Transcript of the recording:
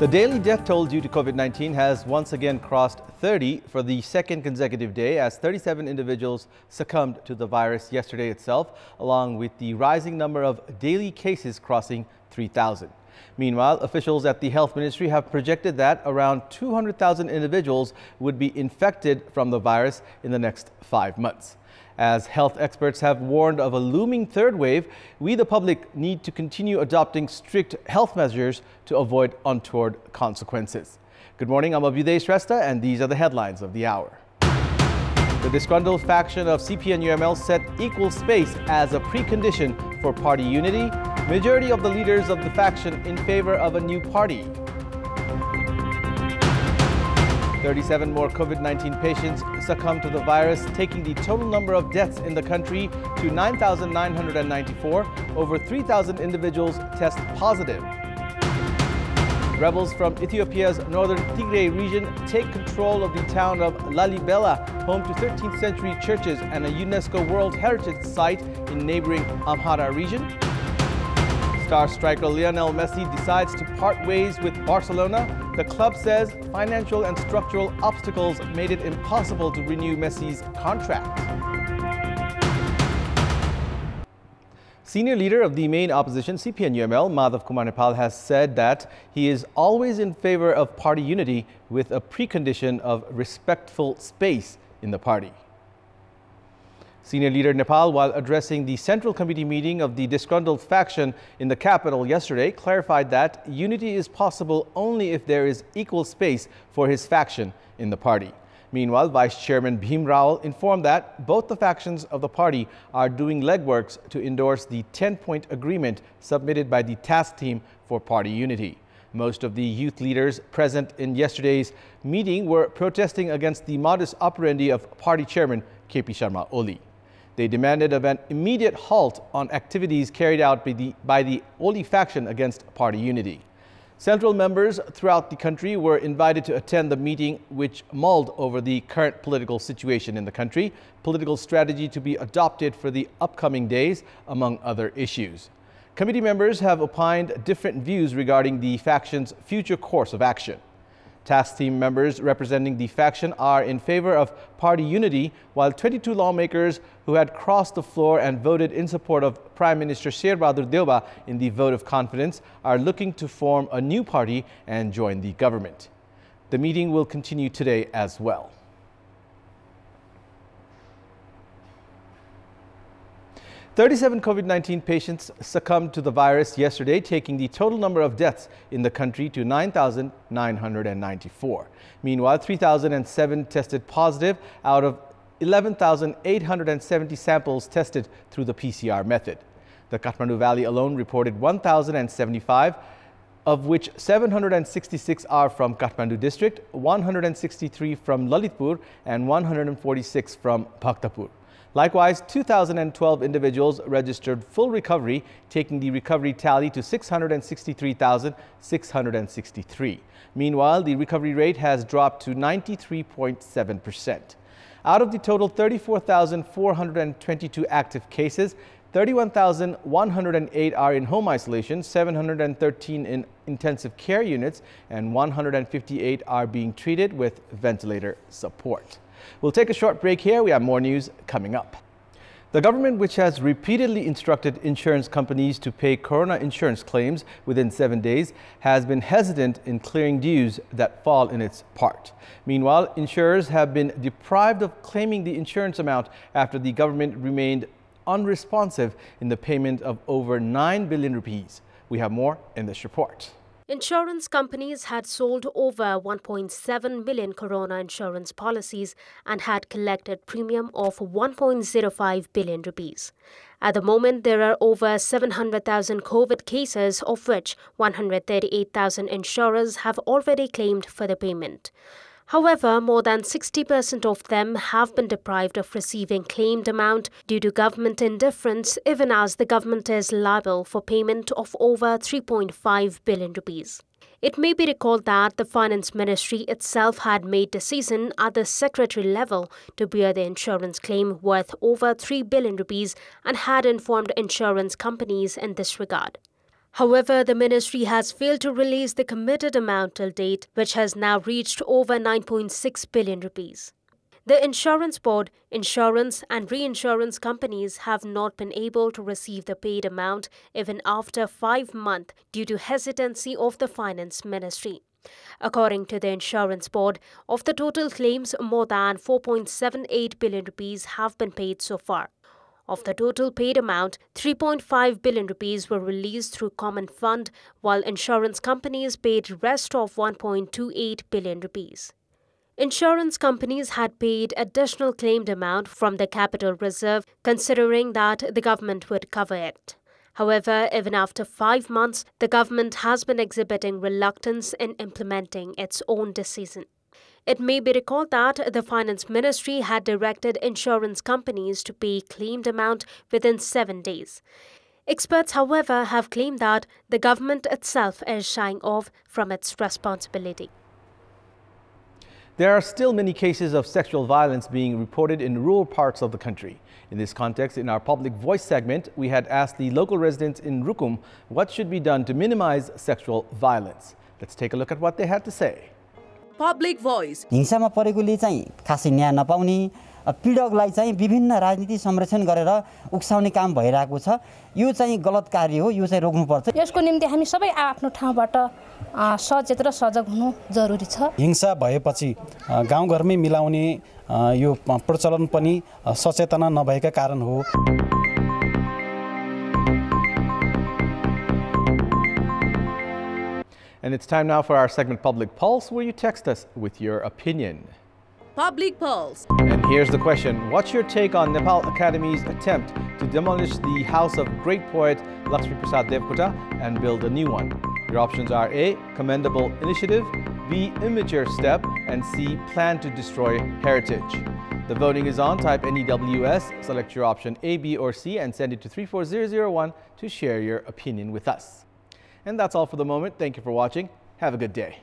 The daily death toll due to COVID-19 has once again crossed 30 for the second consecutive day as 37 individuals succumbed to the virus yesterday itself, along with the rising number of daily cases crossing 3,000. Meanwhile, officials at the Health Ministry have projected that around 200,000 individuals would be infected from the virus in the next 5 months. As health experts have warned of a looming third wave, we the public need to continue adopting strict health measures to avoid untoward consequences. Good morning, I'm Abhyuday Shrestha and these are the headlines of the hour. The disgruntled faction of CPN-UML set equal space as a precondition for party unity. Majority of the leaders of the faction in favor of a new party. 37 more COVID-19 patients succumbed to the virus, taking the total number of deaths in the country to 9,994. Over 3,000 individuals test positive. Rebels from Ethiopia's northern Tigray region take control of the town of Lalibela, home to 13th century churches and a UNESCO World Heritage Site in neighboring Amhara region. Star striker Lionel Messi decides to part ways with Barcelona. The club says financial and structural obstacles made it impossible to renew Messi's contract. Senior leader of the main opposition, CPN-UML, Madhav Kumar Nepal, has said that he is always in favor of party unity with a precondition of respectful space in the party. Senior leader Nepal, while addressing the Central Committee meeting of the disgruntled faction in the capital yesterday, clarified that unity is possible only if there is equal space for his faction in the party. Meanwhile, Vice Chairman Bhim Rao informed that both the factions of the party are doing legworks to endorse the 10-point agreement submitted by the task team for party unity. Most of the youth leaders present in yesterday's meeting were protesting against the modus operandi of party chairman KP Sharma Oli. They demanded of an immediate halt on activities carried out by the Oli faction against party unity. Central members throughout the country were invited to attend the meeting, which mulled over the current political situation in the country, political strategy to be adopted for the upcoming days, among other issues. Committee members have opined different views regarding the faction's future course of action. Task team members representing the faction are in favor of party unity, while 22 lawmakers who had crossed the floor and voted in support of Prime Minister Sher Bahadur Deuba in the vote of confidence are looking to form a new party and join the government. The meeting will continue today as well. "37 COVID-19 patients succumbed to the virus yesterday, taking the total number of deaths in the country to 9,994. Meanwhile, 3,007 tested positive out of 11,870 samples tested through the PCR method. The Kathmandu Valley alone reported 1,075, of which 766 are from Kathmandu district, 163 from Lalitpur and 146 from Bhaktapur. Likewise, 2,012 individuals registered full recovery, taking the recovery tally to 663,663. Meanwhile, the recovery rate has dropped to 93.7%. Out of the total 34,422 active cases, 31,108 are in home isolation, 713 in intensive care units, and 158 are being treated with ventilator support. We'll take a short break here. We have more news coming up. The government, which has repeatedly instructed insurance companies to pay corona insurance claims within 7 days, has been hesitant in clearing dues that fall in its part. Meanwhile, insurers have been deprived of claiming the insurance amount after the government remained unresponsive in the payment of over 9 billion rupees. We have more in this report. Insurance companies had sold over 1.7 million corona insurance policies and had collected premium of 1.05 billion rupees. At the moment, there are over 700,000 COVID cases, of which 138,000 insurers have already claimed for the payment. However, more than 60% of them have been deprived of receiving claimed amount due to government indifference, even as the government is liable for payment of over 3.5 billion rupees. It may be recalled that the Finance Ministry itself had made decision at the secretary level to bear the insurance claim worth over 3 billion rupees and had informed insurance companies in this regard. However, the ministry has failed to release the committed amount till date, which has now reached over 9.6 billion rupees. The Insurance Board, insurance and reinsurance companies have not been able to receive the paid amount even after 5 months due to hesitancy of the Finance Ministry. According to the Insurance Board, of the total claims, more than 4.78 billion rupees have been paid so far. Of the total paid amount, 3.5 billion rupees were released through Common Fund, while insurance companies paid rest of 1.28 billion rupees. Insurance companies had paid additional claimed amount from the capital reserve, considering that the government would cover it. However, even after 5 months, the government has been exhibiting reluctance in implementing its own decision. It may be recalled that the Finance Ministry had directed insurance companies to pay claimed amount within 7 days. Experts, however, have claimed that the government itself is shying off from its responsibility. There are still many cases of sexual violence being reported in rural parts of the country. In this context, in our Public Voice segment, we had asked the local residents in Rukum what should be done to minimize sexual violence. Let's take a look at what they had to say. Public Voice. हिंसामा परेकोले चाहिँ खासै न्याय नपाउने, पीडकलाई चाहिँ विभिन्न राजनीति संरक्षण गरेर उक्साउने काम भइरहेको छ। यो चाहिँ गलत कार्य हो, यो चाहिँ रोक्नुपर्छ। यसको निम्ति हामी सबै आफ्नो ठाउँबाट सचेत र सजग हुनु जरुरी छ। हिंसा भएपछि गाउँघरमै मिलाउने यो प्रचलन पनि सचेतना नभएका कारण हो। And it's time now for our segment Public Pulse, where you text us with your opinion. Public Pulse. And here's the question. What's your take on Nepal Academy's attempt to demolish the house of great poet Lakshmi Prasad Devkota and build a new one? Your options are A, commendable initiative, B, immature step, and C, plan to destroy heritage. The voting is on. Type NEWS, select your option A, B, or C, and send it to 34001 to share your opinion with us. And that's all for the moment. Thank you for watching. Have a good day.